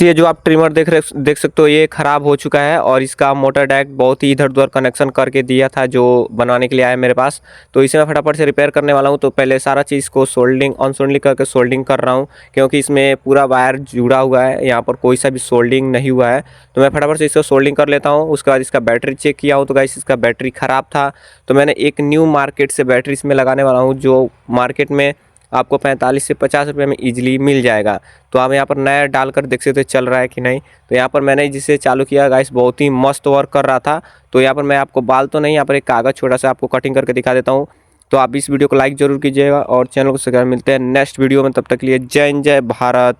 Guys ये जो आप ट्रिमर देख सकते हो ये ख़राब हो चुका है और इसका मोटर डैक बहुत ही इधर उधर कनेक्शन करके दिया था जो बनाने के लिए आया मेरे पास। तो इसे मैं फटाफट से रिपेयर करने वाला हूँ। तो पहले सारा चीज़ को सोल्डिंग अनसोल्डिंग करके सोल्डिंग कर रहा हूँ, क्योंकि इसमें पूरा वायर जुड़ा हुआ है, यहाँ पर कोई सा भी सोल्डिंग नहीं हुआ है। तो मैं फटाफट से इसको सोल्डिंग कर लेता हूँ। उसके बाद इसका बैटरी चेक किया हूँ तो गाइस इसका बैटरी ख़राब था। तो मैंने एक न्यू मार्केट से बैटरी इसमें लगाने वाला हूँ, जो मार्केट में आपको 45 से 50 रुपये में इजीली मिल जाएगा। तो आप यहाँ पर नया डालकर देख सकते हो चल रहा है कि नहीं। तो यहाँ पर मैंने जिसे चालू किया गाइस बहुत ही मस्त वर्क कर रहा था। तो यहाँ पर मैं आपको बाल तो नहीं, यहाँ पर एक कागज़ छोटा सा आपको कटिंग करके दिखा देता हूँ। तो आप इस वीडियो को लाइक ज़रूर कीजिएगा और चैनल को सब्सक्राइब। मिलते हैं नेक्स्ट वीडियो में, तब तक के लिए जय हिंद जय भारत।